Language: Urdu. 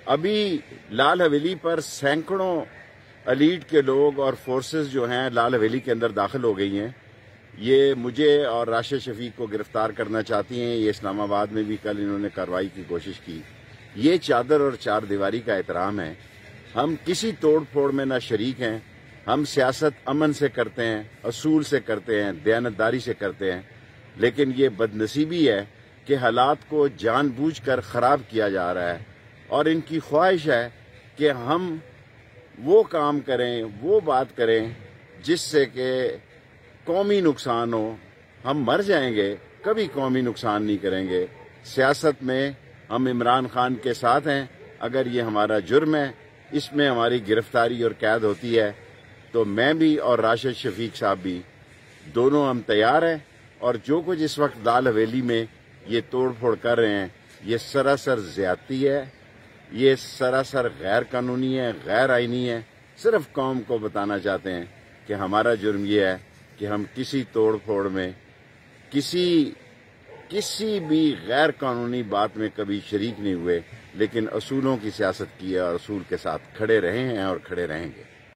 ابھی لال حویلی پر سینکڑوں ایلیٹ کے لوگ اور فورسز جو ہیں لال حویلی کے اندر داخل ہو گئی ہیں. یہ مجھے اور راشد شفیق کو گرفتار کرنا چاہتی ہیں. یہ اسلام آباد میں بھی کل انہوں نے کارروائی کی کوشش کی. یہ چادر اور چار دیواری کا احترام ہے. ہم کسی توڑ پھوڑ میں نہ شریک ہیں. ہم سیاست امن سے کرتے ہیں، اصول سے کرتے ہیں، دیانتداری سے کرتے ہیں. لیکن یہ بد نصیبی ہے کہ حالات کو جان بوجھ کر خراب کیا جا رہا ہے، اور ان کی خواہش ہے کہ ہم وہ کام کریں، وہ بات کریں جس سے کہ قومی نقصان ہو. ہم مر جائیں گے، کبھی قومی نقصان نہیں کریں گے. سیاست میں ہم عمران خان کے ساتھ ہیں. اگر یہ ہمارا جرم ہے، اس میں ہماری گرفتاری اور قید ہوتی ہے، تو میں بھی اور راشد شفیق صاحب بھی دونوں ہم تیار ہیں. اور جو کچھ اس وقت لال حویلی میں یہ توڑ پھوڑ کر رہے ہیں، یہ سراسر زیادتی ہے، یہ سراسر غیر قانونی ہے، غیر آئینی ہے. صرف قوم کو بتانا چاہتے ہیں کہ ہمارا جرم یہ ہے کہ ہم کسی توڑ پھوڑ میں، کسی بھی غیر قانونی بات میں کبھی شریک نہیں ہوئے، لیکن اصولوں کی سیاست کی ہے اور اصول کے ساتھ کھڑے رہے ہیں اور کھڑے رہیں گے.